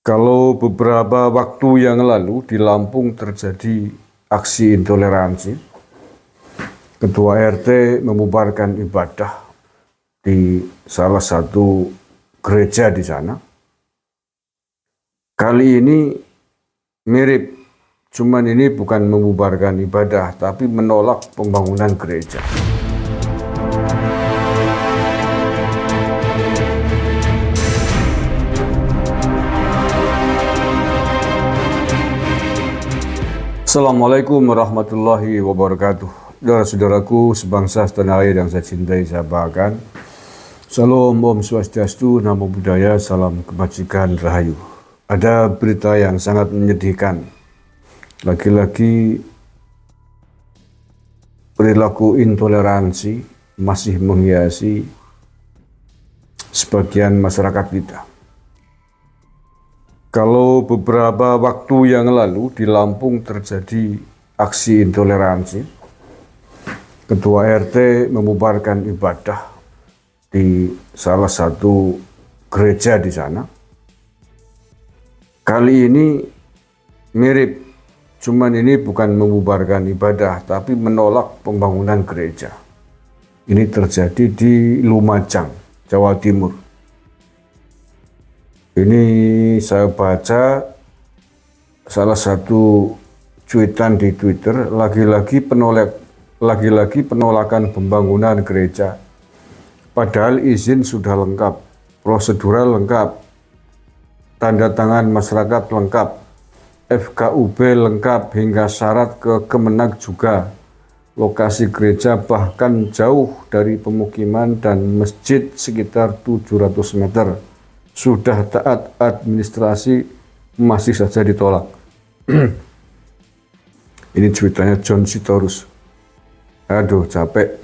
Kalau beberapa waktu yang lalu di Lampung terjadi aksi intoleransi, Ketua RT membubarkan ibadah di salah satu gereja di sana. Kali ini mirip, cuman ini bukan membubarkan ibadah, tapi menolak pembangunan gereja. Assalamualaikum warahmatullahi wabarakatuh. Saudara-saudaraku sebangsa setanah air yang saya cintai, saya banggakan. Salam, Om Swastiastu, Namo Buddhaya, salam kebajikan, rahayu. Ada berita yang sangat menyedihkan. Lagi-lagi perilaku intoleransi masih menghiasi sebagian masyarakat kita. Kalau beberapa waktu yang lalu di Lampung terjadi aksi intoleransi, Ketua RT membubarkan ibadah di salah satu gereja di sana. Kali ini mirip, cuman ini bukan membubarkan ibadah, tapi menolak pembangunan gereja. Ini terjadi di Lumajang, Jawa Timur. Ini saya baca salah satu cuitan di Twitter, lagi-lagi penolakan pembangunan gereja. Padahal izin sudah lengkap, prosedural lengkap, tanda tangan masyarakat lengkap, FKUB lengkap, hingga syarat ke Kemenag juga. Lokasi gereja bahkan jauh dari pemukiman dan masjid sekitar 700 meter. Sudah taat administrasi, masih saja ditolak. Ini cuitannya John Sitorus. Aduh, capek.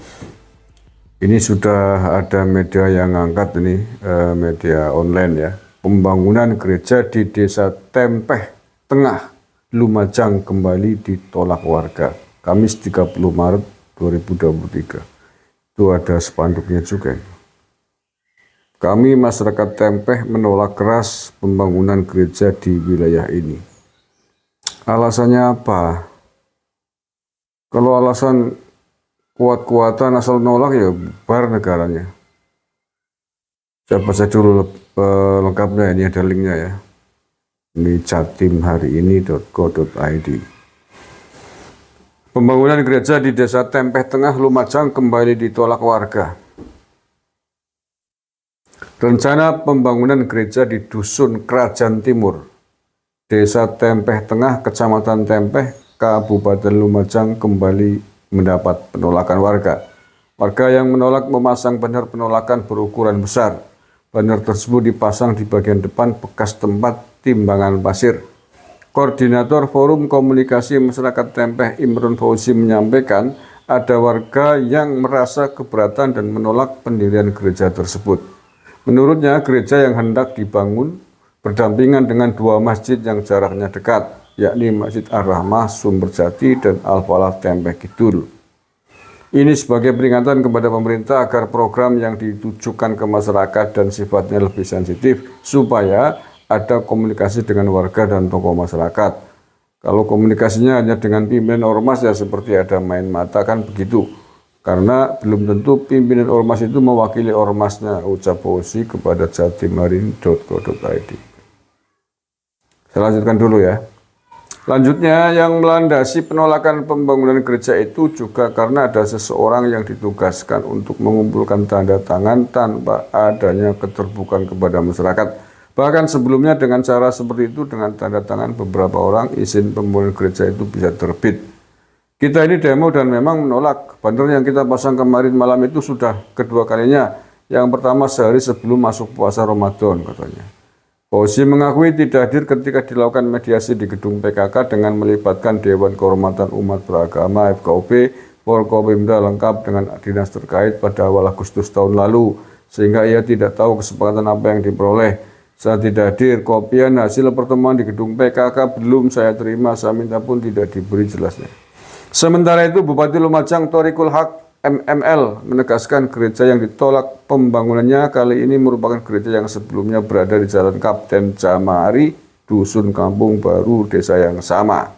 Ini sudah ada media yang ngangkat ini, media online ya. Pembangunan gereja di Desa Tempeh Tengah, Lumajang kembali ditolak warga. Kamis 30 Maret 2023. Itu ada spanduknya juga. Kami masyarakat Tempeh menolak keras pembangunan gereja di wilayah ini. Alasannya apa? Kalau alasan kuat-kuatan asal nolak ya bubar negaranya. Saya baca dulu lengkapnya, ini ada linknya ya. Ini jatimhariini.co.id. Pembangunan gereja di Desa Tempeh Tengah, Lumajang kembali ditolak warga. Rencana pembangunan gereja di Dusun Kerajaan Timur, Desa Tempeh Tengah, Kecamatan Tempeh, Kabupaten Lumajang kembali mendapat penolakan warga. Warga yang menolak memasang banner penolakan berukuran besar. Banner tersebut dipasang di bagian depan bekas tempat timbangan pasir. Koordinator Forum Komunikasi Masyarakat Tempeh, Imron Fauzi, menyampaikan ada warga yang merasa keberatan dan menolak pendirian gereja tersebut. Menurutnya, gereja yang hendak dibangun berdampingan dengan dua masjid yang jaraknya dekat, yakni Masjid Ar-Rahmah Sumberjati dan Al-Falah Tempeh Kidul. Ini sebagai peringatan kepada pemerintah agar program yang ditujukan ke masyarakat dan sifatnya lebih sensitif, supaya ada komunikasi dengan warga dan tokoh masyarakat. Kalau komunikasinya hanya dengan pimpinan ormas, ya seperti ada main mata, kan begitu. Karena belum tentu pimpinan ormas itu mewakili ormasnya, ucap Fauzi kepada jatimhariini.co.id. Saya lanjutkan dulu ya. Lanjutnya, yang melandasi penolakan pembangunan gereja itu juga karena ada seseorang yang ditugaskan untuk mengumpulkan tanda tangan tanpa adanya keterbukaan kepada masyarakat. Bahkan sebelumnya dengan cara seperti itu, dengan tanda tangan beberapa orang, izin pembangunan gereja itu bisa terbit. Kita ini demo dan memang menolak. Banner yang kita pasang kemarin malam itu sudah kedua kalinya. Yang pertama sehari sebelum masuk puasa Ramadan, katanya. Fauzi mengakui tidak hadir ketika dilakukan mediasi di gedung PKK dengan melibatkan Dewan Kehormatan Umat Beragama FKUB, Forkopimda lengkap dengan dinas terkait pada awal Agustus tahun lalu, sehingga ia tidak tahu kesepakatan apa yang diperoleh. Saya tidak hadir, kopian hasil pertemuan di gedung PKK belum saya terima, saya minta pun tidak diberi jelasnya. Sementara itu, Bupati Lumajang Thoriqul Haq MML menegaskan gereja yang ditolak pembangunannya kali ini merupakan gereja yang sebelumnya berada di Jalan Kapten Jamahari dusun, kampung baru, desa yang sama.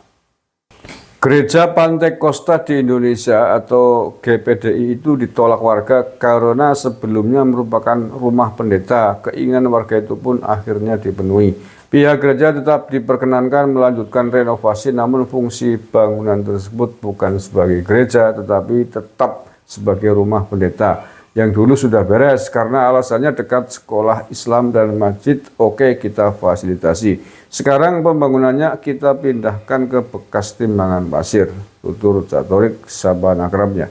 Gereja Pantai Kosta di Indonesia atau GPDI itu ditolak warga karena sebelumnya merupakan rumah pendeta. Keinginan warga itu pun akhirnya dipenuhi. Pihak gereja tetap diperkenankan melanjutkan renovasi, namun fungsi bangunan tersebut bukan sebagai gereja tetapi tetap sebagai rumah pendeta yang dulu sudah beres karena alasannya dekat sekolah Islam dan masjid. Oke, kita fasilitasi. Sekarang pembangunannya kita pindahkan ke bekas timbangan pasir, tutur Catorik Saban akrabnya.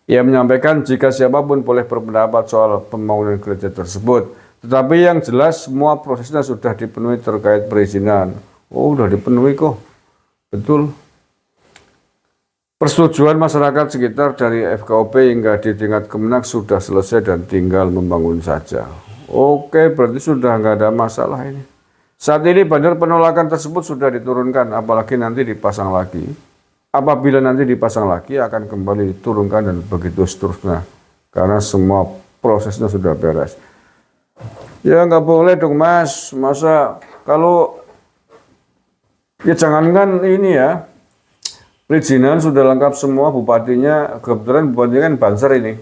Ia menyampaikan jika siapapun boleh berpendapat soal pembangunan gereja tersebut, tetapi yang jelas semua prosesnya sudah dipenuhi terkait perizinan. Oh, sudah dipenuhi kok, betul. Persetujuan masyarakat sekitar dari FKOP hingga di tingkat Kemenak sudah selesai dan tinggal membangun saja. Oke, berarti sudah nggak ada masalah ini. Saat ini bandar penolakan tersebut sudah diturunkan, apalagi nanti dipasang lagi. Apabila nanti dipasang lagi akan kembali diturunkan dan begitu seterusnya. Karena semua prosesnya sudah beres. Ya nggak boleh dong mas, masa kalau ya jangankan ini ya. Perizinan sudah lengkap semua, bupatinya, kebetulan bupatinya kan Banser ini.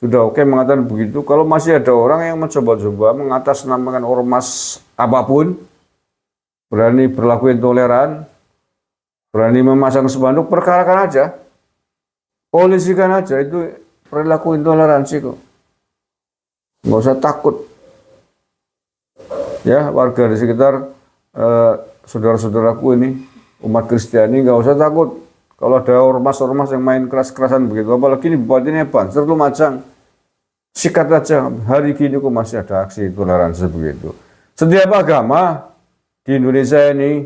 Sudah oke mengatakan begitu. Kalau masih ada orang yang mencoba-coba mengatasnamakan ormas apapun, berani berlaku intoleran, berani memasang spanduk, perkarakan aja. Polisikan aja, itu perilaku intoleransi kok. Nggak usah takut. Ya, warga di sekitar saudara-saudaraku ini, umat Kristiani, nggak usah takut. Kalau ada ormas-ormas yang main keras-kerasan begitu, apalagi ini bupatinya Banser Lumajang, sikat aja. Hari gini kok masih ada aksi intoleransi begitu. Setiap agama di Indonesia ini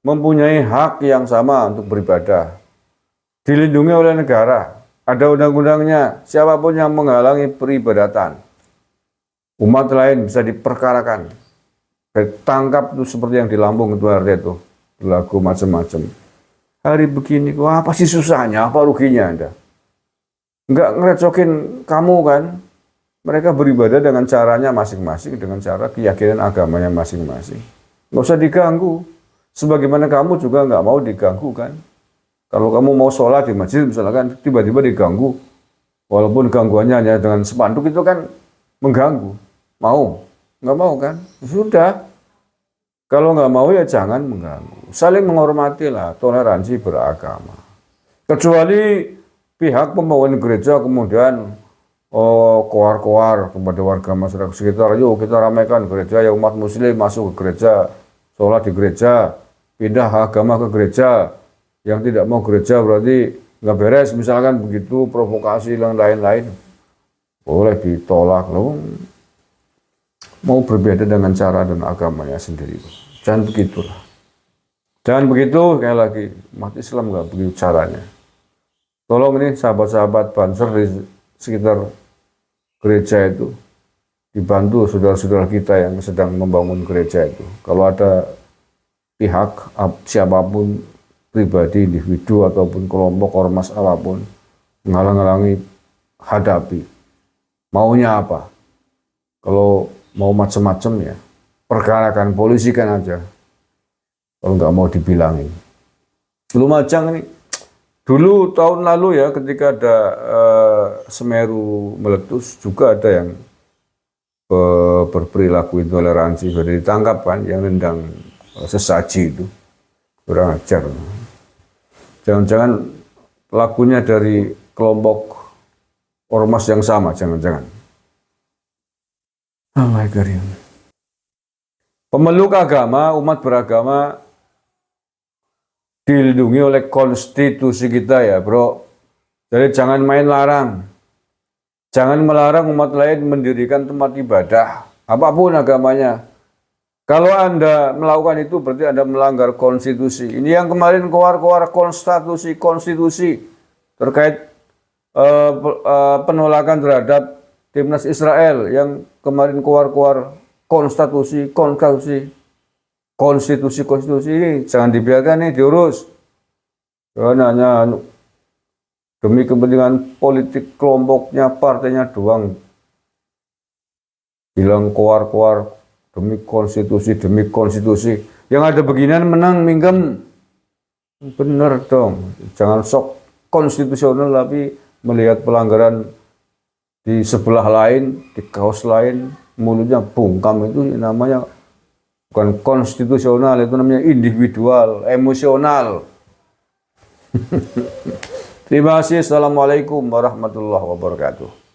mempunyai hak yang sama untuk beribadah, dilindungi oleh negara. Ada undang-undangnya. Siapapun yang menghalangi peribadatan umat lain bisa diperkarakan, ditangkap itu seperti yang di Lampung itu hari itu, lagu macam-macam. Hari begini, wah pasti susahnya, apa ruginya Anda? Enggak ngerecokin kamu kan? Mereka beribadah dengan caranya masing-masing, dengan cara keyakinan agamanya masing-masing. Nggak usah diganggu. Sebagaimana kamu juga nggak mau diganggu kan? Kalau kamu mau sholat di masjid misalkan, tiba-tiba diganggu. Walaupun gangguannya hanya dengan spanduk itu kan mengganggu. Mau? Nggak mau kan? Sudah. Kalau nggak mau ya jangan mengganggu. Saling menghormatilah, toleransi beragama. Kecuali pihak pembangunan gereja kemudian koar-koar kepada warga masyarakat sekitar, yuk kita ramaikan gereja ya, umat muslim masuk ke gereja, sholat di gereja, pindah agama ke gereja. Yang tidak mau gereja berarti nggak beres, misalkan begitu, provokasi dan lain-lain. Boleh ditolak loh. Mau berbeda dengan cara dan agamanya sendiri. Jangan begitulah. Jangan begitu, sekali lagi, umat Islam nggak begitu caranya. Tolong ini sahabat-sahabat Banser di sekitar gereja itu, dibantu saudara-saudara kita yang sedang membangun gereja itu. Kalau ada pihak, siapapun, pribadi, individu, ataupun kelompok, ormas apapun, menghalang-halangi, hadapi. Maunya apa? Kalau mau macam-macam ya, perkarakan, polisikan aja. Kalau nggak mau dibilangin. Lumajang ini, dulu tahun lalu ya ketika ada Semeru meletus, juga ada yang berperilaku intoleransi, sudah ditangkap kan, yang nendang sesaji itu. Kurang ajar. Jangan-jangan pelakunya dari kelompok ormas yang sama, jangan-jangan. Allah karim. Pemeluk agama, umat beragama dilindungi oleh konstitusi kita ya bro. Jadi jangan main larang. Jangan melarang umat lain mendirikan tempat ibadah, apapun agamanya. Kalau Anda melakukan itu berarti Anda melanggar konstitusi. Ini yang kemarin keluar konstitusi terkait penolakan terhadap Timnas Israel yang kemarin keluar konstitusi ini jangan dibiarkan nih diurus. Karena hanya demi kepentingan politik kelompoknya, partainya doang. Bilang keluar demi konstitusi. Yang ada beginian menang minggem. Bener dong. Jangan sok konstitusional tapi melihat pelanggaran di sebelah lain, di kaos lain, mulutnya bungkam, itu namanya bukan konstitusional, itu namanya individual, emosional. Terima kasih. Assalamualaikum warahmatullahi wabarakatuh.